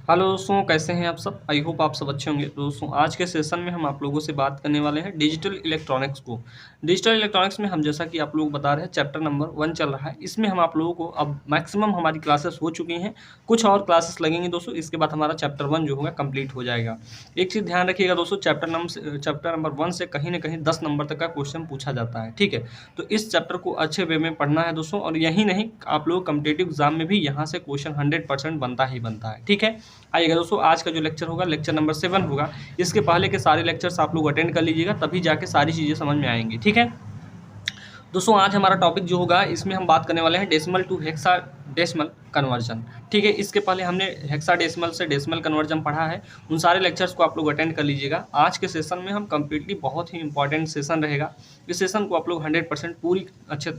Hello दोस्तों, कैसे हैं आप सब। आई होप आप सब अच्छे होंगे। तो दोस्तों, आज के सेशन में हम आप लोगों से बात करने वाले हैं डिजिटल इलेक्ट्रॉनिक्स को। डिजिटल इलेक्ट्रॉनिक्स में हम, जैसा कि आप लोग बता रहे हैं, चैप्टर नंबर 1 चल रहा है। इसमें हम आप लोगों को अब मैक्सिमम हमारी क्लासेस हो चुकी हैं, कुछ और क्लासेस लगेंगी दोस्तों। इसके बाद हमारा चैप्टर 1 जो होगा कंप्लीट हो जाएगा। एक चीज़ ध्यान रखिएगा दोस्तों, चैप्टर नंबर 1 से कहीं ना कहीं 10 नंबर तक का क्वेश्चन पूछा जाता है, ठीक है। तो इस चैप्टर को अच्छे वे में पढ़ना है दोस्तों। और यही नहीं, आप लोग कम्पिटेटिव एग्जाम में भी यहाँ से क्वेश्चन 100% बनता ही बनता है, ठीक है। आइएगा दोस्तों, आज का जो लेक्चर होगा लेक्चर नंबर 7 होगा। इसके पहले के सारे लेक्चर्स आप लोग अटेंड कर लीजिएगा, तभी जाके सारी चीज़ें समझ में आएंगी, ठीक है। दोस्तों, आज हमारा टॉपिक जो होगा, इसमें हम बात करने वाले हैं decimal to hexadecimal conversion, ठीक है। इसके पहले हमने हेक्सा डेसिमल से डेसिमल कन्वर्जन पढ़ा है। उन सारे लेक्चर्स को आप लोग अटेंड कर लीजिएगा। आज के सेशन में हम कम्प्लीटली बहुत ही इंपॉर्टेंट सेशन रहेगा। इस सेशन को आप लोग 100% पूरी अच्छे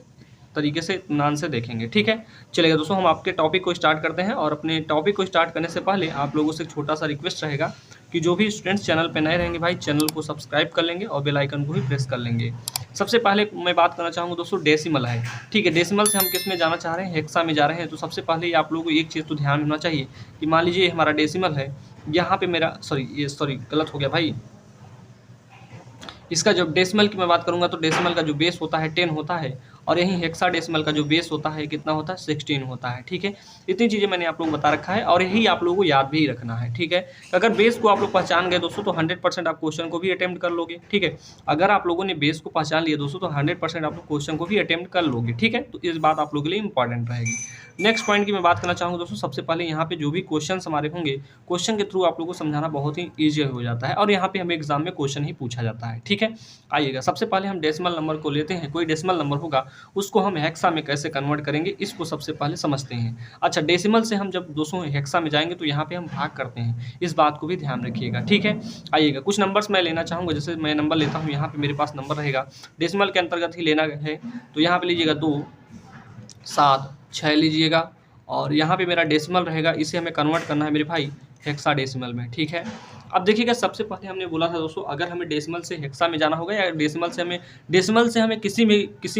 तरीके से इत्मीनान से देखेंगे, ठीक है। चलिएगा दोस्तों, हम आपके टॉपिक को स्टार्ट करते हैं। और अपने टॉपिक को स्टार्ट करने से पहले आप लोगों से एक छोटा सा रिक्वेस्ट रहेगा कि जो भी स्टूडेंट्स चैनल पे नए रहेंगे भाई, चैनल को सब्सक्राइब कर लेंगे और बेल आइकन को भी प्रेस कर लेंगे। सबसे पहले मैं बात करना चाहूँगा दोस्तों, डेसिमल है, ठीक है। डेसिमल से हम किस में जाना चाह रहे हैं, हेक्सा में जा रहे हैं। तो सबसे पहले आप लोगों को एक चीज़ तो ध्यान रखना चाहिए कि मान लीजिए हमारा डेसिमल है, यहाँ पे मेरा सॉरी गलत हो गया भाई। इसका जब डेसिमल की मैं बात करूंगा तो डेसिमल का जो बेस होता है 10 होता है, और यहीं हेक्सा डेसिमल का जो बेस होता है कितना होता है, 16 होता है, ठीक है। इतनी चीज़ें मैंने आप लोगों को बता रखा है, और यही आप लोगों को याद भी रखना है, ठीक है। अगर बेस को आप लोग पहचान गए दोस्तों तो 100% आप क्वेश्चन को भी अटेम्प्ट कर लोगे, ठीक है। अगर आप लोगों ने बेस को पहचान लिया दोस्तों तो 100% आप लोग क्वेश्चन को भी अटेम्प्ट कर लोगे, ठीक है। तो इस बात आप लोगों के लिए इंपॉर्टेंट रहेगी। नेक्स्ट पॉइंट की मैं बात करना चाहूँगा दोस्तों, सबसे पहले यहाँ पे जो भी क्वेश्चन हमारे होंगे, क्वेश्चन के थ्रू आप लोगों को समझाना बहुत ही ईजी हो जाता है, और यहाँ पे हमें एग्जाम में क्वेश्चन ही पूछा जाता है, ठीक है। आइएगा, सबसे पहले हम डेसिमल नंबर को लेते हैं। कोई डेसिमल नंबर होगा उसको हम हेक्सा में कैसे कन्वर्ट करेंगे, इसको सबसे पहले समझते हैं। अच्छा, डेसिमल से हम जब दोस्तों हेक्सा में जाएंगे तो यहाँ पे हम भाग करते हैं, इस बात को भी ध्यान रखिएगा, ठीक है। आइएगा, कुछ नंबर्स मैं लेना चाहूँगा। जैसे मैं नंबर लेता हूँ, यहाँ पे मेरे पास नंबर रहेगा, डेसिमल के अंतर्गत ही लेना है। तो यहाँ पे लीजिएगा 2, 7, 6 लीजिएगा। और यहाँ पे मेरा डेसिमल रहेगा, इसे हमें कन्वर्ट करना है मेरे भाई हेक्सा डेसिमल में, ठीक है। अब देखिएगा, सबसे पहले हमने बोला था दोस्तों, अगर हमें डेसिमल से हेक्सा में जाना होगा, या डेसिमल से हमें किसी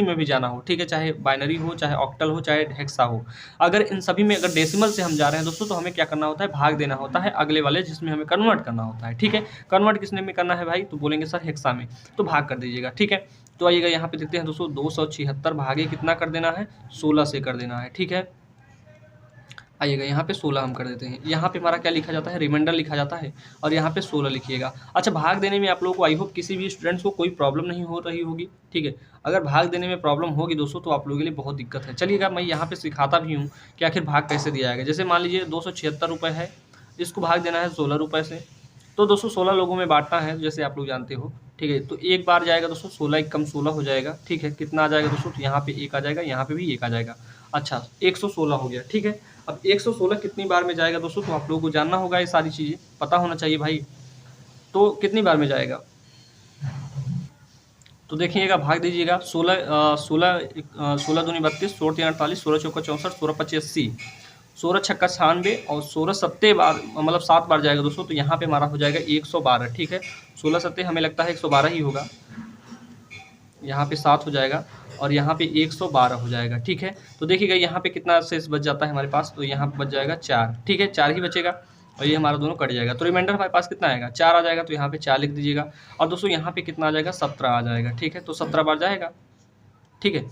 में भी जाना हो, ठीक है, चाहे बाइनरी हो, चाहे ऑक्टल हो, चाहे हेक्सा हो। अगर इन सभी में अगर डेसिमल से हम जा रहे हैं दोस्तों, तो हमें क्या करना होता है, भाग देना होता है अगले वाले जिसमें हमें कन्वर्ट करना होता है, ठीक है। कन्वर्ट किसने में करना है भाई, तो बोलेंगे सर हेक्सा में, तो भाग कर दीजिएगा, ठीक है। तो आइएगा, यहाँ पे देखते हैं दोस्तों, 276 भागे कितना कर देना है, 16 से कर देना है, ठीक है। आइएगा, यहाँ पे 16 हम कर देते हैं। यहाँ पे हमारा क्या लिखा जाता है, रिमाइंडर लिखा जाता है, और यहाँ पे 16 लिखिएगा। अच्छा, भाग देने में आप लोगों को आई होप किसी भी स्टूडेंट्स को कोई प्रॉब्लम नहीं हो रही होगी, ठीक है। अगर भाग देने में प्रॉब्लम होगी दोस्तों तो आप लोगों के लिए बहुत दिक्कत है। चलिएगा, मैं यहाँ पे सिखाता भी हूँ कि आखिर भाग कैसे दिया जाएगा। जैसे मान लीजिए 276 रुपये है, इसको भाग देना है 16 रुपये से। तो दोस्तों 16 लोगों में बांटना है, जैसे आप लोग जानते हो, ठीक है। तो एक बार जाएगा दोस्तों, 16 एक कम 16 हो जाएगा, ठीक है। कितना आ जाएगा दोस्तों, तो यहाँ पे 1 आ जाएगा, यहाँ पे भी 1 आ जाएगा। अच्छा, 116 हो गया, ठीक है। अब 116 कितनी बार में जाएगा दोस्तों, तो आप लोगों को जानना होगा, ये सारी चीज़ें पता होना चाहिए भाई। तो कितनी बार में जाएगा, तो देखिएगा, भाग दीजिएगा। 16 दूनी 32, 16 तीन 48, 16 चौका 64, 16 पच्चीस 80, 16 छक्का 96, और 16 सत्ते बार मतलब 7 बार जाएगा दोस्तों। तो यहाँ पे हमारा हो जाएगा 112, ठीक है। 16 सत्ते हमें लगता है 112 ही होगा, यहाँ पे 7 हो जाएगा, और यहाँ पे 112 हो जाएगा, ठीक है। तो देखिएगा यहाँ पे कितना शेष बच जाता है हमारे पास, तो यहाँ पे बच जाएगा 4, ठीक है। 4 ही बचेगा, और ये हमारा दोनों कट जाएगा। तो रिमाइंडर हमारे पास कितना आएगा, 4 आ जाएगा। तो यहाँ पे 4 लिख दीजिएगा। और दोस्तों यहाँ पे कितना आ जाएगा, 17 आ जाएगा, ठीक है। तो 17 बार जाएगा, ठीक है।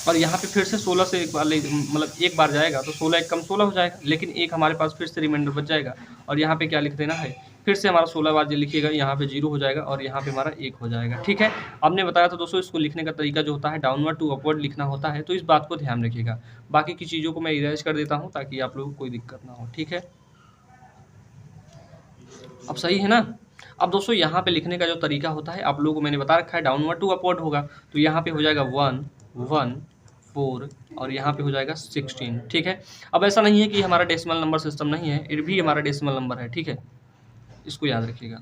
और यहाँ पे फिर से 16 से एक बार मतलब एक बार जाएगा, तो 16 एक कम 16 हो जाएगा, लेकिन एक हमारे पास फिर से रिमाइंडर बच जाएगा। और यहाँ पे क्या लिख देना है, फिर से हमारा 16 बार जो लिखिएगा, यहाँ पे 0 हो जाएगा, और यहाँ पे हमारा 1 हो जाएगा, ठीक है। आपने बताया था दोस्तों, इसको लिखने का तरीका जो होता है डाउनवर्ड टू अपवर्ड लिखना होता है, तो इस बात को ध्यान रखिएगा। बाकी की चीज़ों को मैं इरेज कर देता हूँ ताकि आप लोगों को कोई दिक्कत ना हो, ठीक है। अब सही है ना। अब दोस्तों यहाँ पे लिखने का जो तरीका होता है आप लोगों को मैंने बता रखा है, डाउनवर्ड टू अपवर्ड होगा। तो यहाँ पे हो जाएगा 1 1 4, और यहाँ पे हो जाएगा 16, ठीक है। अब ऐसा नहीं है कि हमारा डेसिमल नंबर सिस्टम नहीं है, ये भी हमारा डेसिमल नंबर है, ठीक है। इसको याद रखिएगा,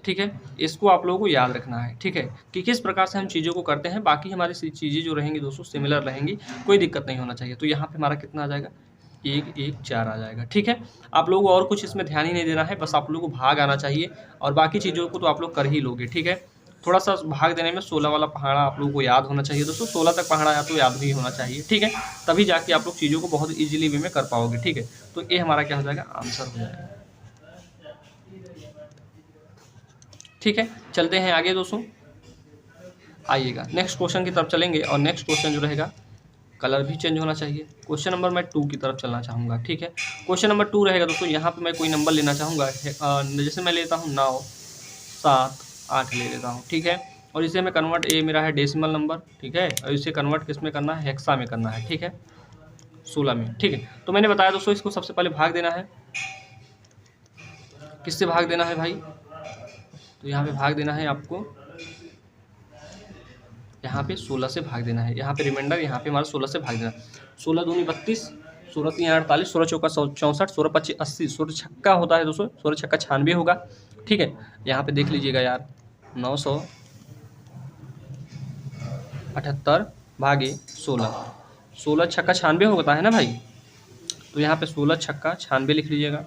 ठीक है। इसको आप लोगों को याद रखना है, ठीक है, कि किस प्रकार से हम चीज़ों को करते हैं। बाकी हमारी चीज़ें जो रहेंगी दोस्तों सिमिलर रहेंगी, कोई दिक्कत नहीं होना चाहिए। तो यहाँ पे हमारा कितना आ जाएगा, 1 1 4 आ जाएगा, ठीक है। आप लोगों को और कुछ इसमें ध्यान ही नहीं देना है, बस आप लोगों को भाग आना चाहिए, और बाकी चीज़ों को तो आप लोग कर ही लोगे, ठीक है। थोड़ा सा भाग देने में 16 वाला पहाड़ा आप लोगों को याद होना चाहिए दोस्तों, 16 तक पहाड़ा या तो याद भी होना चाहिए, ठीक है, तभी जाके आप लोग चीज़ों को बहुत ईजिली वे में कर पाओगे, ठीक है। तो ये हमारा क्या हो जाएगा, आंसर हो जाएगा, ठीक है। चलते हैं आगे दोस्तों, आइएगा नेक्स्ट क्वेश्चन की तरफ चलेंगे, और नेक्स्ट क्वेश्चन जो रहेगा कलर भी चेंज होना चाहिए। क्वेश्चन नंबर मैं 2 की तरफ चलना चाहूँगा, ठीक है। क्वेश्चन नंबर 2 रहेगा दोस्तों, यहाँ पे मैं कोई नंबर लेना चाहूँगा, जैसे मैं लेता हूँ 9, 7, 8 ले लेता हूँ, ठीक है। और इसे मैं कन्वर्ट, ये मेरा है डेसिमल नंबर, ठीक है, और इसे कन्वर्ट किस में करना है, हेक्सा में करना है, ठीक है, 16 में, ठीक है। तो मैंने बताया दोस्तों इसको सबसे पहले भाग देना है, किससे भाग देना है भाई, तो यहाँ पे भाग देना है आपको, यहाँ पे 16 से भाग देना है, यहाँ पे रिमाइंडर, यहाँ पे हमारा 16 से भाग देना, 16 दूनी 32, 16 तीन 48, 16 चौका 64, 16 25 80, 16 छक्का होता है दोस्तों, 16 छक्का 96 होगा, ठीक है। यहाँ पे देख लीजिएगा यार, 978 भागे 16, 16 छक्का 96 होता है ना भाई, तो यहाँ पे 16 छक्का 96 लिख लीजिएगा,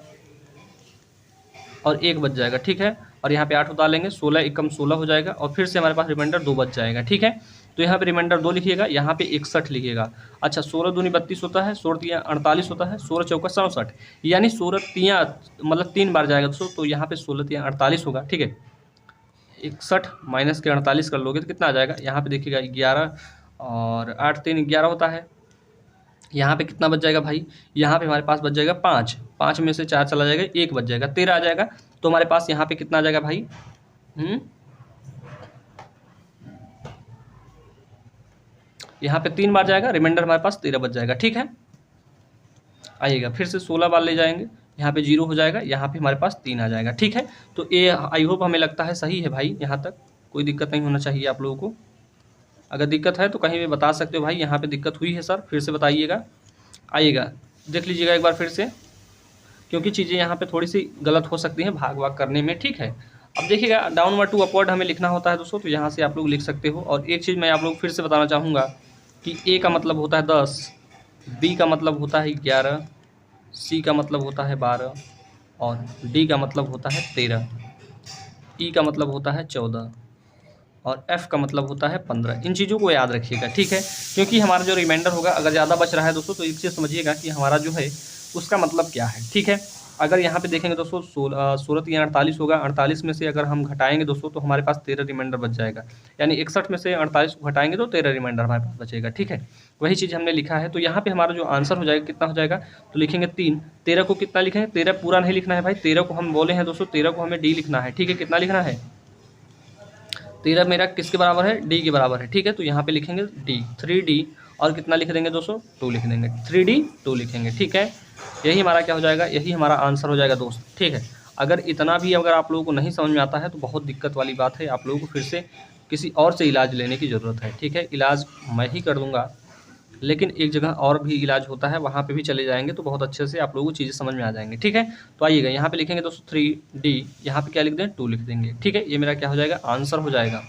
और 1 बच जाएगा, ठीक है। और यहाँ पे 8 उतार लेंगे, 16 एकम 16 हो जाएगा, और फिर से हमारे पास रिमाइंडर 2 बच जाएगा, ठीक है। तो यहाँ पे रिमाइंडर 2 लिखिएगा, यहाँ पे 61 लिखिएगा। अच्छा, 16 दूनी 32 होता है, 16 तिया 48 होता है, 16 चौका 67, यानी 16 तिया मतलब 3 बार जाएगा दोस्तों, तो यहाँ पे 16 तिया 48 होगा, ठीक है। 61 माइनस के 48 कर लोगे तो कितना आ जाएगा, यहाँ पे देखिएगा 11, और 8 3 11 होता है, यहाँ पे कितना बच जाएगा भाई, यहाँ पे हमारे पास बच जाएगा 5, 5 में से 4 चला जाएगा, 1 बच जाएगा, 13 आ जाएगा। तो हमारे पास यहाँ पे कितना आ जाएगा भाई, यहाँ पे 3 बार जाएगा, रिमाइंडर हमारे पास 13 बच जाएगा, ठीक है। आइएगा फिर से 16 बार ले जाएंगे, यहाँ पे 0 हो जाएगा, यहाँ पे हमारे पास 3 आ जाएगा, ठीक है। तो ये आई होप हमें लगता है सही है भाई, यहाँ तक कोई दिक्कत नहीं होना चाहिए आप लोगों को। अगर दिक्कत है तो कहीं भी बता सकते हो भाई, यहाँ पे दिक्कत हुई है सर, फिर से बताइएगा। आइएगा देख लीजिएगा एक बार फिर से, क्योंकि चीज़ें यहाँ पे थोड़ी सी गलत हो सकती हैं भाग भाग करने में, ठीक है। अब देखिएगा डाउनवर्ड टू अपवर्ड हमें लिखना होता है दोस्तों, तो यहाँ से आप लोग लिख सकते हो। और एक चीज़ मैं आप लोग फिर से बताना चाहूँगा कि ए का मतलब होता है 10, बी का मतलब होता है 11, सी का मतलब होता है 12, और डी का मतलब होता है 13, ई का मतलब होता है 14, और एफ़ का मतलब होता है 15। इन चीज़ों को याद रखिएगा, ठीक है, क्योंकि हमारा जो रिमाइंडर होगा अगर ज़्यादा बच रहा है दोस्तों, तो एक चीज़ समझिएगा कि हमारा जो है उसका मतलब क्या है, ठीक है। अगर यहाँ पे देखेंगे दोस्तों 16 3 48 होगा, 48 में से अगर हम घटाएंगे दोस्तों तो हमारे पास 13 रिमाइंडर बच जाएगा, यानी 61 में से 48 को घटाएंगे तो 13 रिमाइंडर हमारे पास बचेगा, ठीक है। वही चीज़ हमने लिखा है, तो यहाँ पे हमारा जो आंसर हो जाएगा कितना हो जाएगा, तो लिखेंगे 3, 13 को कितना लिखेंगे, 13 पूरा नहीं लिखना है भाई, 13 को हम बोले हैं दोस्तों, 13 को हमें डी लिखना है, ठीक है। कितना लिखना है, 13 मेरा किसके बराबर है, डी के बराबर है, ठीक है। तो यहाँ पे लिखेंगे डी, 3D, और कितना लिख देंगे दोस्तों, 2 लिख देंगे, 3D 2 लिखेंगे, ठीक है। यही हमारा क्या हो जाएगा, यही हमारा आंसर हो जाएगा दोस्त, ठीक है। अगर इतना भी अगर आप लोगों को नहीं समझ में आता है तो बहुत दिक्कत वाली बात है, आप लोगों को फिर से किसी और से इलाज लेने की ज़रूरत है, ठीक है। इलाज मैं ही कर दूँगा, लेकिन एक जगह और भी इलाज होता है, वहाँ पे भी चले जाएंगे तो बहुत अच्छे से आप लोगों को चीज़ें समझ में आ जाएंगी, ठीक है। तो आइएगा यहाँ पे लिखेंगे दोस्तों 3D, यहाँ पे क्या लिख दें, 2 लिख देंगे, ठीक है। ये मेरा क्या हो जाएगा, आंसर हो जाएगा,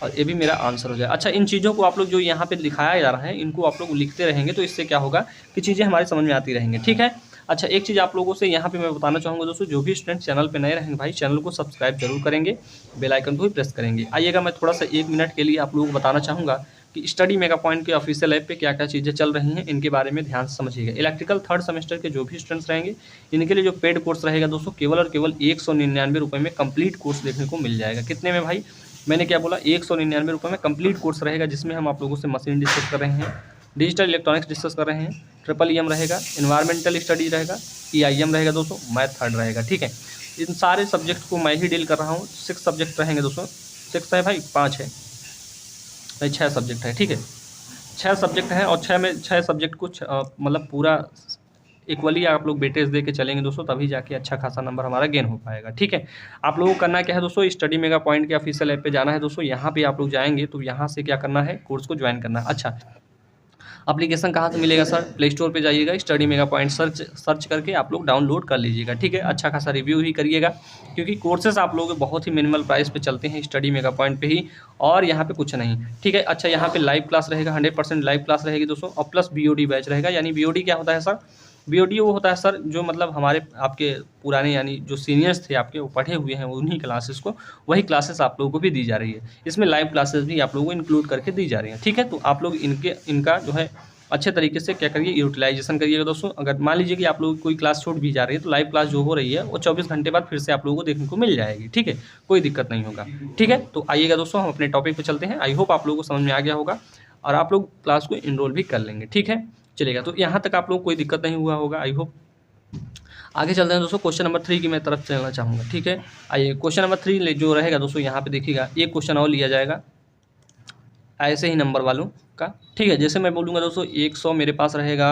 और ये भी मेरा आंसर हो जाएगा। अच्छा, इन चीज़ों को आप लोग जो यहाँ पे दिखाया जा रहा है इनको आप लोग लिखते रहेंगे तो इससे क्या होगा कि चीज़ें हमारी समझ में आती रहेंगी, ठीक है। अच्छा, एक चीज़ आप लोगों से यहाँ पे मैं बताना चाहूँगा दोस्तों, जो भी स्टूडेंट चैनल पे नए रहेंगे भाई, चैनल को सब्सक्राइब जरूर करेंगे, बेल आइकन को भी प्रेस करेंगे। आइएगा मैं थोड़ा सा 1 मिनट के लिए आप लोगों को बताना चाहूँगा कि स्टडी मेगा पॉइंट के ऑफिशियल ऐप पे क्या क्या चीज़ें चल रही हैं, इनके बारे में ध्यान से समझिएगा। इलेक्ट्रिकल 3rd सेमेस्टर के जो भी स्टूडेंट्स रहेंगे इनके लिए जो पेड कोर्स रहेगा दोस्तों, केवल और केवल 199 रुपये में कंप्लीट कोर्स देखने को मिल जाएगा। कितने में भाई, मैंने क्या बोला, 199 रुपये में कंप्लीट कोर्स रहेगा, जिसमें हम आप लोगों से मशीन डिस्कस कर रहे हैं, डिजिटल इलेक्ट्रॉनिक्स डिस्कस कर रहे हैं, EEM रहेगा, इन्वायरमेंटल स्टडी रहेगा, EIM रहेगा दोस्तों, मैथ 3rd रहेगा, ठीक है। इन सारे सब्जेक्ट को मैं ही डील कर रहा हूँ। 6 सब्जेक्ट रहेंगे दोस्तों, 6 है भाई, 5 है नहीं, 6 सब्जेक्ट है, ठीक है। 6 सब्जेक्ट हैं, और 6 सब्जेक्ट को मतलब पूरा इक्वली आप लोग वेटेज दे के चलेंगे दोस्तों, तभी जाके अच्छा खासा नंबर हमारा गेन हो पाएगा, ठीक है। आप लोगों को करना क्या है दोस्तों, स्टडी मेगा पॉइंट के ऑफिशियल ऐप पे जाना है दोस्तों, यहाँ पे आप लोग जाएंगे तो यहाँ से क्या करना है, कोर्स को ज्वाइन करना है। अच्छा, एप्लीकेशन कहाँ से मिलेगा सर, प्ले स्टोर पे जाइएगा, स्टडी मेगा पॉइंट सर्च करके आप लोग डाउनलोड कर लीजिएगा, ठीक है। अच्छा खासा रिव्यू ही करिएगा, क्योंकि कोर्सेज आप लोग बहुत ही मिनिमल प्राइस पे चलते हैं स्टडी मेगा पॉइंट पे ही, और यहाँ पे कुछ नहीं, ठीक है। अच्छा, यहाँ पे लाइव क्लास रहेगा, 100% लाइव क्लास रहेगी दोस्तों, और प्लस BOD बैच रहेगा। यानी BOD क्या होता है सर, बीओडी वो होता है सर जो मतलब हमारे आपके पुराने यानी जो सीनियर्स थे आपके वो पढ़े हुए हैं उन्हीं क्लासेस को, वही क्लासेस आप लोगों को भी दी जा रही है। इसमें लाइव क्लासेस भी आप लोगों को इंक्लूड करके दी जा रही हैं, ठीक है। तो आप लोग इनका जो है अच्छे तरीके से क्या करिए, यूटिलाइजेशन करिएगा दोस्तों। अगर मान लीजिए कि आप लोगों की कोई क्लास छूट भी जा रही है तो लाइव क्लास जो हो रही है वो 24 घंटे बाद फिर से आप लोगों को देखने को मिल जाएगी, ठीक है, कोई दिक्कत नहीं होगा, ठीक है। तो आइएगा दोस्तों, हम अपने टॉपिक पे चलते हैं। आई होप आप लोगों को समझ में आ गया होगा और आप लोग क्लास को इनरोल भी कर लेंगे, ठीक है। चलेगा, तो यहाँ तक आप लोग कोई दिक्कत नहीं हुआ होगा, आई होप। आगे चलते हैं दोस्तों, क्वेश्चन नंबर 3 की मैं तरफ चलना चाहूँगा, ठीक है। आइए क्वेश्चन नंबर 3 जो रहेगा दोस्तों, यहाँ पे देखिएगा एक क्वेश्चन और लिया जाएगा ऐसे ही नंबर वालों का, ठीक है। जैसे मैं बोलूँगा दोस्तों 100 मेरे पास रहेगा,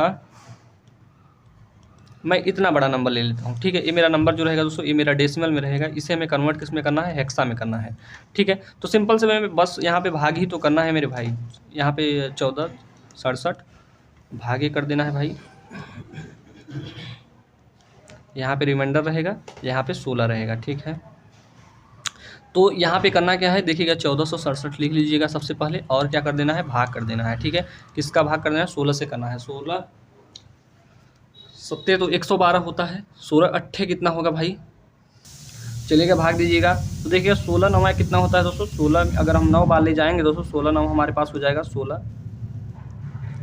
मैं इतना बड़ा नंबर ले लेता हूँ, ठीक है। ये मेरा नंबर जो रहेगा दोस्तों, ये मेरा डेसिमल में रहेगा, इसे हमें कन्वर्ट किस में करना है, हेक्सा में करना है, ठीक है। तो सिंपल से मैं बस यहाँ पे भाग ही तो करना है मेरे भाई। यहाँ पे 14 67 भागे कर देना है भाई। यहाँ पे रिमाइंडर रहेगा, यहाँ पे 16 रहेगा, ठीक है। तो यहाँ पे करना क्या है, देखिएगा 1467 लिख लीजिएगा सबसे पहले, और क्या कर देना है, भाग कर देना है, ठीक है। किसका भाग कर देना है, 16 से करना है। 16 सत्ते तो 112 होता है, 16 अट्ठे कितना होगा भाई, चलिएगा भाग दीजिएगा। तो देखिए 16 9 कितना होता है दोस्तों, 16 अगर हम 9 बार ले जाएंगे दोस्तों, 16 9 हमारे पास हो जाएगा 16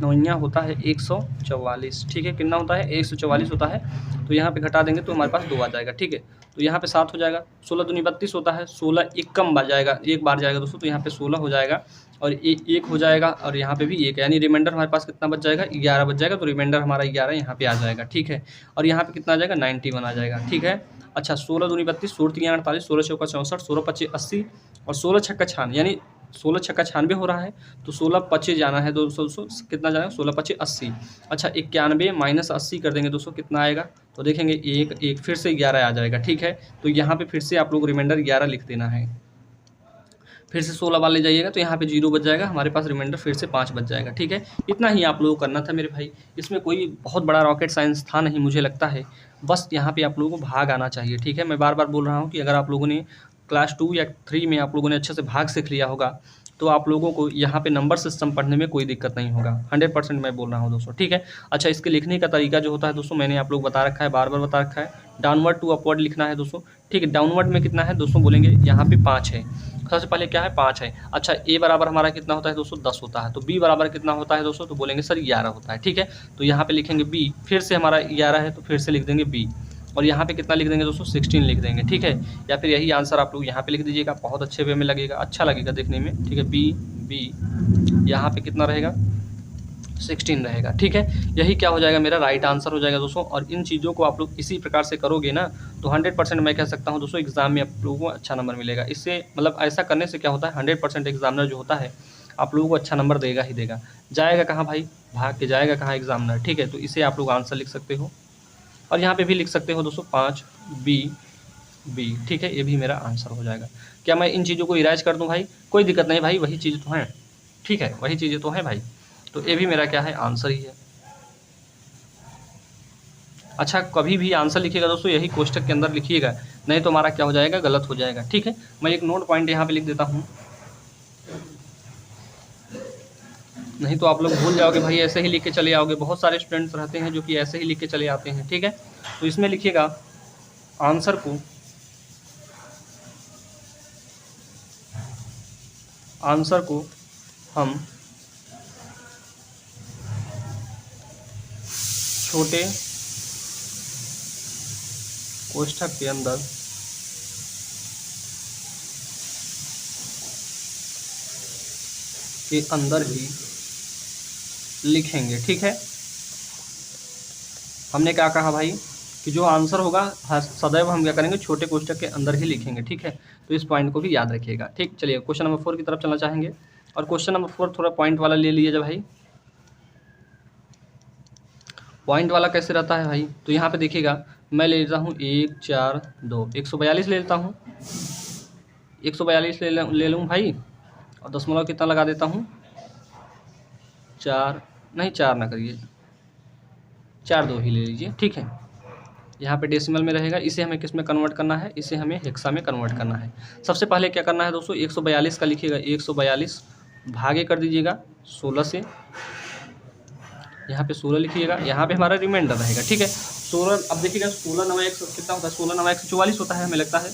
9 होता है 144, ठीक है। कितना होता है, 144 होता है। तो यहाँ पे घटा देंगे तो हमारे पास 2 आ जाएगा, ठीक है। तो यहाँ पे 7 हो जाएगा, 16 दूनी 32 होता है, 16 एक कम बार जाएगा, एक बार जाएगा दोस्तों, तो यहाँ पे 16 हो जाएगा और एक हो जाएगा और यहाँ पे भी एक, यानी रिमाइंडर हमारे पास कितना बच जाएगा, 11 बच जाएगा। तो रिमाइंडर हमारा 11 यहाँ पे आ जाएगा, ठीक है। और यहाँ पे कितना आ जाएगा, 91 आ जाएगा, ठीक है। अच्छा 16 दूनी 32, 16 3 48, 16 चौका 64, 16 25 80 और 16 छक्का 96, यानी 16 छक्का 96 हो रहा है। तो 16 25 जाना है दोस्तों, कितना जाएगा, 16 25 80। अच्छा 91 माइनस 80 कर देंगे दोस्तों, कितना आएगा, तो देखेंगे एक फिर से 11 आ जाएगा, ठीक है। तो यहाँ पे फिर से आप लोग रिमाइंडर 11 लिख देना है। फिर से 16 बार ले जाइएगा तो यहाँ पे 0 बच जाएगा, हमारे पास रिमाइंडर फिर से 5 बच जाएगा, ठीक है। इतना ही आप लोगों को करना था मेरे भाई, इसमें कोई बहुत बड़ा रॉकेट साइंस था नहीं मुझे लगता है। बस यहाँ पे आप लोगों को भाग आना चाहिए, ठीक है। मैं बार बार बोल रहा हूँ कि अगर आप लोगों ने क्लास 2 या 3 में आप लोगों ने अच्छे से भाग सीख लिया होगा तो आप लोगों को यहाँ पे नंबर सिस्टम पढ़ने में कोई दिक्कत नहीं होगा, 100% मैं बोल रहा हूँ दोस्तों, ठीक है। अच्छा इसके लिखने का तरीका जो होता है दोस्तों, मैंने आप लोग बता रखा है, बार बार बता रखा है, डाउनवर्ड टू अपवर्ड लिखना है दोस्तों, ठीक है। डाउनवर्ड में कितना है दोस्तों, बोलेंगे यहाँ पे 5 है, सबसे पहले क्या है 5 है। अच्छा ए बराबर हमारा कितना होता है दोस्तों, 10 होता है। तो बी बराबर कितना होता है दोस्तों, तो बोलेंगे सर 11 होता है, ठीक है। तो यहाँ पे लिखेंगे बी, फिर से हमारा 11 है तो फिर से लिख देंगे बी, और यहाँ पे कितना लिख देंगे दोस्तों, 16 लिख देंगे, ठीक है। या फिर यही आंसर आप लोग यहाँ पे लिख दीजिएगा, बहुत अच्छे वे में लगेगा, अच्छा लगेगा देखने में, ठीक है। बी यहाँ पे कितना रहेगा, 16 रहेगा, ठीक है। यही क्या हो जाएगा, मेरा राइट आंसर हो जाएगा दोस्तों। और इन चीज़ों को आप लोग इसी प्रकार से करोगे ना तो 100% मैं कह सकता हूँ दोस्तों एग्जाम में आप लोगों को अच्छा नंबर मिलेगा। इससे मतलब ऐसा करने से क्या होता है, 100% एग्जामिनर जो होता है आप लोगों को अच्छा नंबर देगा ही देगा। जाएगा कहाँ भाई, भाग के जाएगा कहाँ एग्जामिनर, ठीक है। तो इसे आप लोग आंसर लिख सकते हो और यहाँ पे भी लिख सकते हो दोस्तों 5 बी, ठीक है। ये भी मेरा आंसर हो जाएगा। क्या मैं इन चीज़ों को इराज कर दूँ भाई, कोई दिक्कत नहीं भाई, वही चीज़ तो है, ठीक है, वही चीज़ें तो हैं भाई। तो ये भी मेरा क्या है, आंसर ही है। अच्छा कभी भी आंसर लिखिएगा दोस्तों यही कोष्टक के अंदर लिखिएगा, नहीं तो हमारा क्या हो जाएगा, गलत हो जाएगा, ठीक है। मैं एक नोट पॉइंट यहाँ पे लिख देता हूँ, नहीं तो आप लोग भूल जाओगे भाई, ऐसे ही लिख के चले आओगे। बहुत सारे स्टूडेंट्स रहते हैं जो कि ऐसे ही लिख के चले आते हैं, ठीक है। तो इसमें लिखिएगा आंसर को हम छोटे कोष्ठक के अंदर ही लिखेंगे, ठीक है। हमने क्या कहा भाई कि जो आंसर होगा सदैव हम क्या करेंगे, छोटे कोष्ठक के अंदर ही लिखेंगे, ठीक है। तो इस पॉइंट को भी याद रखिएगा, ठीक। चलिए क्वेश्चन नंबर 4 की तरफ चलना चाहेंगे और क्वेश्चन नंबर 4 थोड़ा पॉइंट वाला ले लीजिए भाई। पॉइंट वाला कैसे रहता है भाई, तो यहाँ पे देखिएगा मैं ले लेता हूँ 1 4 2 142 ले लेता हूँ, 142 ले लूँ भाई, और दशमलव कितना लगा देता हूँ, 4 ना करिए, 4 2 ही ले लीजिए, ठीक है। यहाँ पे डेसिमल में रहेगा, इसे हमें किस में कन्वर्ट करना है, इसे हमें हेक्सा में कन्वर्ट करना है। सबसे पहले क्या करना है दोस्तों, 142 का लिखिएगा, 142 भागे कर दीजिएगा 16 से, यहाँ पे 16 लिखिएगा, यहाँ पे हमारा रिमाइंडर रहेगा, ठीक है। 16, अब देखिएगा 16 9 100 कितना होता है, 16 9 144 होता है, हमें लगता है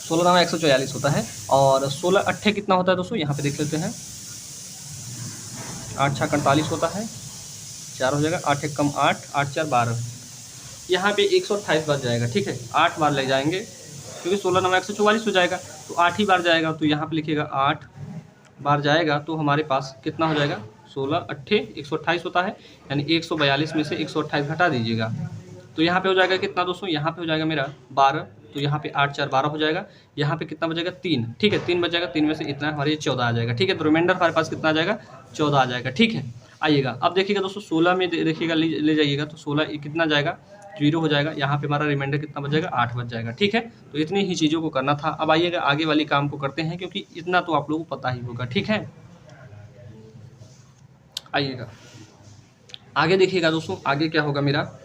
16 9 144 होता है। और 16 अट्ठे कितना होता है दोस्तों, यहाँ पे देख लेते हैं, 8 6 48 होता है, 4 हो जाएगा, 8 1 कम 8, 8 4 12, यहाँ पे 128 बार जाएगा, ठीक है। 8 बार ले जाएंगे क्योंकि 16 9 144 हो जाएगा, तो 8 ही बार जाएगा, तो यहाँ पे लिखिएगा 8 बार जाएगा, तो हमारे पास कितना हो जाएगा, 16 अट्ठे 128 होता है, यानी 142 में से 128 घटा दीजिएगा, तो यहाँ पे हो जाएगा कितना दोस्तों, यहाँ पे हो जाएगा मेरा 12, तो यहाँ पे 8 4 12 हो जाएगा, यहाँ पे कितना बचेगा 3, ठीक है, 3 बचेगा, 3 में से इतना हमारे 14 आ जाएगा, ठीक है। तो रिमाइंडर हमारे पास कितना आ जाएगा, 14 आ जाएगा, ठीक है। आइएगा अब देखिएगा दोस्तों 16 में देखिएगा ले जाइएगा, तो 16 कितना जाएगा, 0 हो जाएगा, यहाँ पे हमारा रिमाइंडर कितना बच जाएगा, 8 बच जाएगा, ठीक है। तो इतनी ही चीज़ों को करना था। अब आइएगा आगे वाली काम को करते हैं, क्योंकि इतना तो आप लोगों को पता ही होगा, ठीक है। आइएगा आगे देखिएगा दोस्तों, आगे क्या होगा मेरा,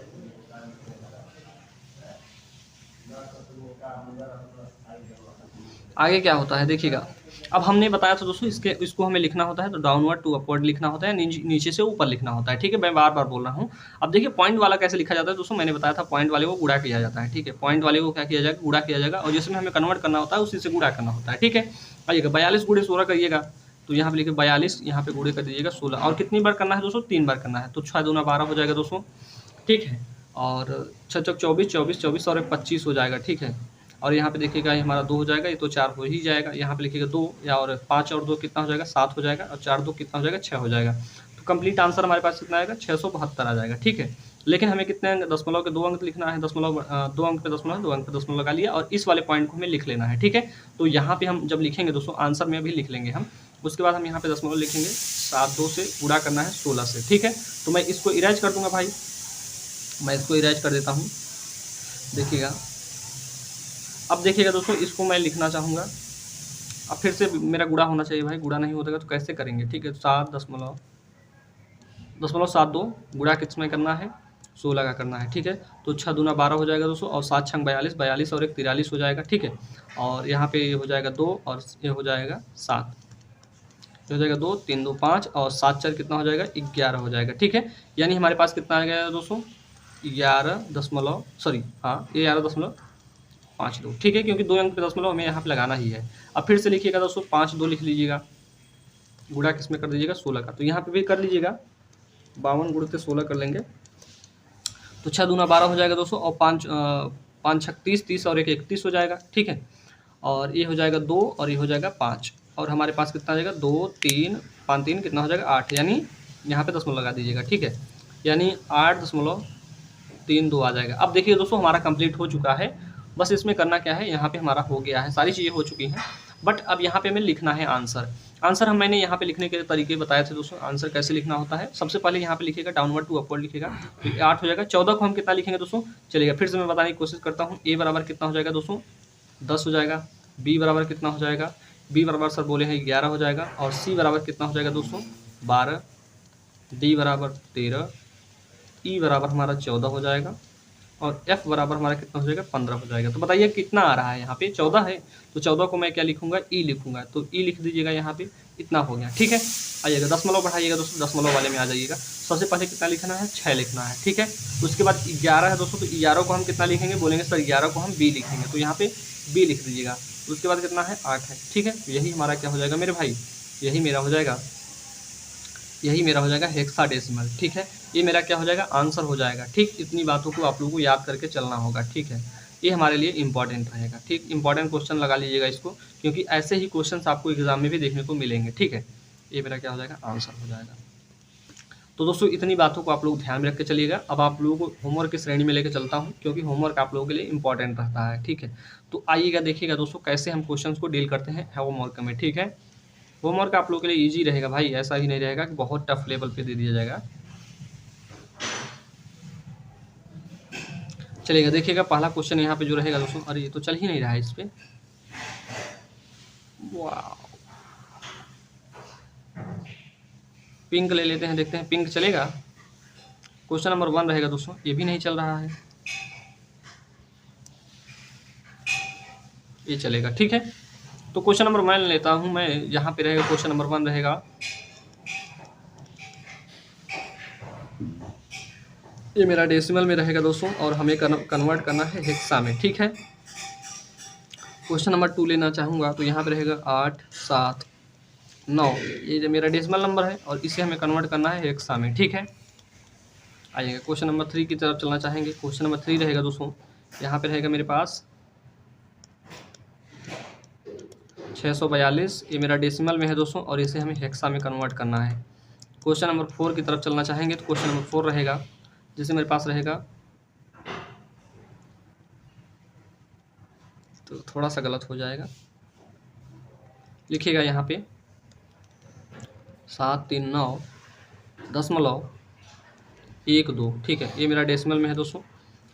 आगे क्या होता है देखिएगा। अब हमने बताया था दोस्तों, इसको हमें लिखना होता है तो डाउनवर्ड टू अपवर्ड लिखना होता है, नीचे से ऊपर लिखना होता है, ठीक है। मैं बार बार बोल रहा हूँ। अब देखिए पॉइंट वाला कैसे लिखा जाता है दोस्तों, मैंने बताया था पॉइंट वाले को गुणा किया जाता है, ठीक है। पॉइंट वाले को क्या किया जाएगा, गुणा किया जाएगा, और जिसमें हमें कन्वर्ट करना होता है उसी से गुणा करना होता है, ठीक है। आइएगा 42 गुणे 16 करिएगा, तो यहाँ पे लिखे 42, यहाँ पे गुणे कर दीजिएगा 16, और कितनी बार करना है दोस्तों, 3 बार करना है, तो 6 दूना 12 हो जाएगा दोस्तों, ठीक है। और 6 चौक 24, 24 24 और 25 हो जाएगा, ठीक है। और यहाँ पे देखिएगा ये हमारा 2 हो जाएगा, ये तो 4 हो ही जाएगा, यहाँ पे लिखिएगा 2, या और 5 और 2 कितना हो जाएगा, 7 हो जाएगा, और 4 2 कितना हो जाएगा, 6 हो जाएगा। तो कंप्लीट आंसर हमारे पास कितना आएगा, 672 आ जाएगा, ठीक है। लेकिन हमें कितने अंक, दशमलव के 2 अंक लिखना है, दशमलव 2 अंक पे दशमलव, 2 अंक पे दशमलव लगा लिया, और इस वाले पॉइंट को हमें लिख लेना है, ठीक है। तो यहाँ पे हम जब लिखेंगे दोस्तों, आंसर में अभी लिख लेंगे हम, उसके बाद हम यहाँ पे दशमलव लिखेंगे, 7 2 से गुणा करना है 16 से, ठीक है। तो मैं इसको इरेज कर दूंगा भाई, मैं इसको इरेज कर देता हूँ, देखिएगा। अब देखिएगा दोस्तों, इसको मैं लिखना चाहूँगा, अब फिर से मेरा गुणा होना चाहिए भाई, गुणा नहीं होता तो कैसे करेंगे, ठीक है। 7.72 गुणा किस में करना है, 16 का करना है, ठीक है। तो 6 दूना 12 हो जाएगा दोस्तों, और 7 6 42, 42 और 1 43 हो जाएगा, ठीक है। और यहाँ पे ये हो जाएगा 2, और ये हो जाएगा 7, हो जाएगा 2 3 2 5, और 7 4 कितना हो जाएगा, 11 हो जाएगा, ठीक है। यानी हमारे पास कितना आ गया दोस्तों, 11.52, ठीक है, क्योंकि 2 अंक पे दशमलव हमें यहाँ पे लगाना ही है। अब फिर से लिखिएगा दोस्तों, 5 2 लिख लीजिएगा, गुणा किस में कर दीजिएगा, 16 का, तो यहाँ पे भी कर लीजिएगा, 52 गुणित 16 कर लेंगे, तो 6 दूना 12 हो जाएगा दोस्तों, और 5 6 30, 30 और 1 31 हो जाएगा, ठीक है। और ये हो जाएगा 2, और ये हो जाएगा 5, और हमारे पास कितना आ जाएगा, 2 3 5 3 कितना हो जाएगा, 8, यानी यहाँ पे दशमलव लगा दीजिएगा, ठीक है, यानी 8.32 आ जाएगा। अब देखिए दोस्तों, हमारा कंप्लीट हो चुका है, बस इसमें करना क्या है, यहाँ पे हमारा हो गया है, सारी चीज़ें हो चुकी हैं, बट अब यहाँ पे हमें लिखना है आंसर। आंसर मैंने यहाँ पे लिखने के तरीके बताए थे दोस्तों, आंसर कैसे लिखना होता है। सबसे पहले यहाँ पे लिखिएगा डाउनवर्ड टू अपवर्ड लिखिएगा, तो 8 हो जाएगा। 14 को हम कितना लिखेंगे दोस्तों, चलिएगा फिर से मैं बताने की कोशिश करता हूँ। ए बराबर कितना हो जाएगा दोस्तों, 10 हो जाएगा। बी बराबर कितना हो जाएगा, बी बराबर सर बोले हैं 11 हो जाएगा। और सी बराबर कितना हो जाएगा दोस्तों, 12। डी बराबर 13। ई बराबर हमारा 14 हो जाएगा। और एफ बराबर हमारा कितना हो जाएगा, 15 हो जाएगा। तो बताइए कितना आ रहा है, यहाँ पे 14 है, तो 14 को मैं क्या लिखूंगा, ई लिखूंगा, तो ई लिख दीजिएगा यहाँ पे, इतना हो गया, ठीक है। आइएगा दशमलव बढ़ाइएगा दोस्तों, दशमलव वाले में आ जाइएगा। सबसे पहले कितना लिखना है, 6 लिखना है, ठीक है। उसके बाद 11 है दोस्तों, तो 11 को हम कितना लिखेंगे, बोलेंगे सर 11 को हम बी लिखेंगे, तो यहाँ पे बी लिख दीजिएगा। उसके बाद कितना है, 8 है, ठीक है। तो यही हमारा क्या हो जाएगा मेरे भाई, यही मेरा हो जाएगा हेक्साडेसिमल, ठीक है। ये मेरा क्या हो जाएगा, आंसर हो जाएगा, ठीक। इतनी बातों को आप लोगों को याद करके चलना होगा, ठीक है। ये हमारे लिए इंपॉर्टेंट रहेगा, ठीक। इंपॉर्टेंट क्वेश्चन लगा लीजिएगा इसको, क्योंकि ऐसे ही क्वेश्चंस आपको एग्जाम में भी देखने को मिलेंगे, ठीक है। ये मेरा क्या हो जाएगा, आंसर हो जाएगा। तो दोस्तों इतनी बातों को आप लोग ध्यान में रख के चलिएगा। अब आप लोगों को होमवर्क की श्रेणी में लेकर चलता हूँ, क्योंकि होमवर्क आप लोगों के लिए इंपॉर्टेंट रहता है, ठीक है। तो आइएगा देखिएगा दोस्तों, कैसे हम क्वेश्चन को डील करते हैं होमवर्क में, ठीक है। होमवर्क आप लोगों के लिए ईजी रहेगा भाई, ऐसा ही नहीं रहेगा कि बहुत टफ लेवल पे दे दिया जाएगा। चलिएगा देखिएगा, पहला क्वेश्चन यहाँ पे जो रहेगा दोस्तों, अरे ये तो चल ही नहीं रहा है इस पे, वाह, पिंक ले लेते हैं, देखते हैं पिंक चलेगा। क्वेश्चन नंबर 1 रहेगा दोस्तों, ये भी नहीं चल रहा है, ये चलेगा, ठीक है। तो क्वेश्चन नंबर 1 लेता हूँ मैं, यहाँ पे रहेगा क्वेश्चन नंबर 1 रहेगा, ये मेरा डेसिमल में रहेगा दोस्तों और हमें कन्वर्ट करना है हेक्सा में, ठीक है। क्वेश्चन नंबर 2 लेना चाहूँगा तो यहाँ पे रहेगा 8, 7, 9, ये जो मेरा डेसिमल नंबर है और इसे हमें कन्वर्ट करना है हेक्सा में, ठीक है। आइएगा क्वेश्चन नंबर 3 की तरफ चलना चाहेंगे। क्वेश्चन नंबर 3 रहेगा दोस्तों, यहाँ पे रहेगा मेरे पास 642, ये मेरा डेसिमल में है दोस्तों और इसे हमें हेक्सा में कन्वर्ट करना है। क्वेश्चन नंबर 4 की तरफ चलना चाहेंगे तो क्वेश्चन नंबर 4 रहेगा, जिसे मेरे पास रहेगा, तो थोड़ा सा गलत हो जाएगा, लिखिएगा यहाँ पे 739.12, ठीक है। ये मेरा डेसिमल में है दोस्तों,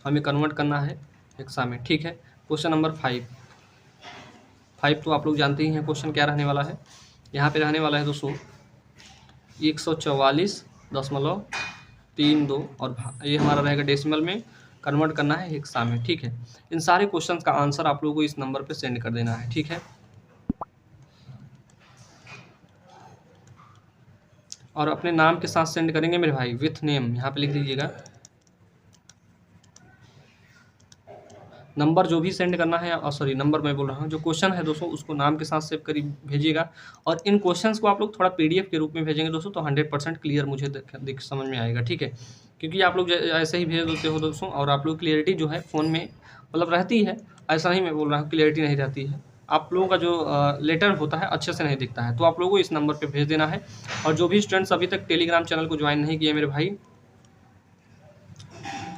हमें कन्वर्ट करना है हेक्सा में, ठीक है। क्वेश्चन नंबर 5 तो आप लोग जानते ही हैं क्वेश्चन क्या रहने वाला है। यहाँ पे रहने वाला है दोस्तों 144.32 और ये हमारा रहेगा डेसिमल में, कन्वर्ट करना है हेक्सा में, ठीक है। इन सारे क्वेश्चंस का आंसर आप लोगों को इस नंबर पे सेंड कर देना है, ठीक है। और अपने नाम के साथ सेंड करेंगे मेरे भाई, विथ नेम, यहाँ पे लिख दीजिएगा। नंबर जो भी सेंड करना है, और सॉरी नंबर मैं बोल रहा हूँ, जो क्वेश्चन है दोस्तों उसको नाम के साथ सेव कर भेजिएगा। और इन क्वेश्चंस को आप लोग थोड़ा PDF के रूप में भेजेंगे दोस्तों तो 100% क्लियर मुझे दिख समझ में आएगा, ठीक है। क्योंकि आप लोग ऐसे ही भेज देते हो दोस्तों और आप लोग क्लियरिटी जो है फ़ोन में मतलब रहती है, ऐसा नहीं मैं बोल रहा हूँ क्लियरिटी नहीं रहती है, आप लोगों का जो लेटर होता है अच्छे से नहीं दिखता है, तो आप लोगों को इस नंबर पर भेज देना है। और जो भी स्टूडेंट्स अभी तक टेलीग्राम चैनल को ज्वाइन नहीं किए मेरे भाई,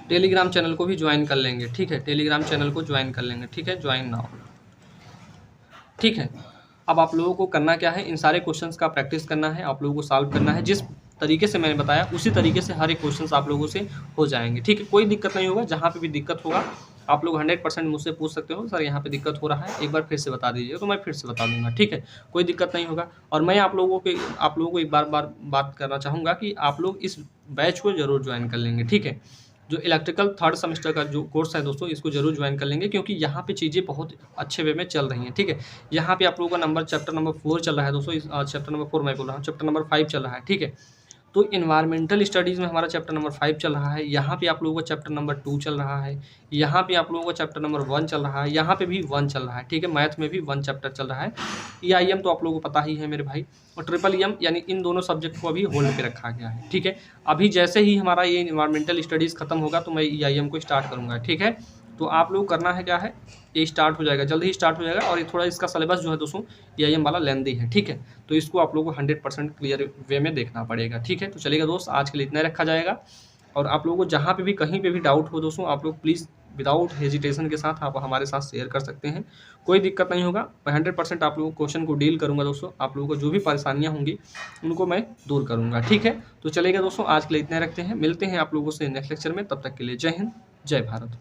टेलीग्राम चैनल को भी ज्वाइन कर लेंगे, ठीक है। टेलीग्राम चैनल को ज्वाइन कर लेंगे, ठीक है, ज्वाइन नाउ, ठीक है। अब आप लोगों को करना क्या है, इन सारे क्वेश्चंस का प्रैक्टिस करना है, आप लोगों को सॉल्व करना है। जिस तरीके से मैंने बताया उसी तरीके से हर एक क्वेश्चंस आप लोगों से हो जाएंगे, ठीक है। कोई दिक्कत नहीं होगा, जहाँ पे भी दिक्कत होगा आप लोग 100% मुझसे पूछ सकते हो, सर यहाँ पे दिक्कत हो रहा है, एक बार फिर से बता दीजिए, तो मैं फिर से बता दूंगा, ठीक है। कोई दिक्कत नहीं होगा। और मैं आप लोगों को एक बार बात करना चाहूँगा कि आप लोग इस बैच को जरूर ज्वाइन कर लेंगे, ठीक है। जो इलेक्ट्रिकल 3rd सेमेस्टर का जो कोर्स है दोस्तों, इसको जरूर ज्वाइन कर लेंगे, क्योंकि यहाँ पे चीज़ें बहुत अच्छे वे में चल रही हैं, ठीक है। यहाँ पे आप लोगों का चैप्टर नंबर 4 चल रहा है दोस्तों, चैप्टर नंबर 4 मैं बोल रहा हूँ, चैप्टर नंबर 5 चल रहा है, ठीक है। तो इन्वायरमेंटल स्टडीज़ में हमारा चैप्टर नंबर 5 चल रहा है, यहाँ पे आप लोगों का चैप्टर नंबर 2 चल रहा है, यहाँ पे आप लोगों का चैप्टर नंबर 1 चल रहा है, यहाँ पे भी 1 चल रहा है, ठीक है। मैथ में भी 1 चैप्टर चल रहा है। EIM तो आप लोगों को पता ही है मेरे भाई, और EEM यानी इन दोनों सब्जेक्ट को अभी होल्ड पे रखा गया है, ठीक है। अभी जैसे ही हमारा ये इन्वायरमेंटल स्टडीज़ खत्म होगा तो मैं EIM को स्टार्ट करूँगा, ठीक है। तो आप लोग करना है क्या है, ये स्टार्ट हो जाएगा, जल्द ही स्टार्ट हो जाएगा। और ये थोड़ा इसका सिलेबस जो है दोस्तों EIM वाला लेंदी है, ठीक है। तो इसको आप लोगों को 100% क्लियर वे में देखना पड़ेगा, ठीक है। तो चलेगा दोस्त, आज के लिए इतना रखा जाएगा। और आप लोगों को जहाँ पे भी कहीं पे भी डाउट हो दोस्तों, आप लोग प्लीज़ विदाउट हेजिटेशन के साथ आप हमारे साथ शेयर कर सकते हैं, कोई दिक्कत नहीं होगा। मैं 100% आप लोगों को क्वेश्चन को डील करूँगा दोस्तों, आप लोगों को जो भी परेशानियाँ होंगी उनको मैं दूर करूँगा, ठीक है। तो चलेगा दोस्तों, आज के लिए इतना रखते हैं, मिलते हैं आप लोगों से नेक्स्ट लेक्चर में, तब तक के लिए जय हिंद, जय भारत।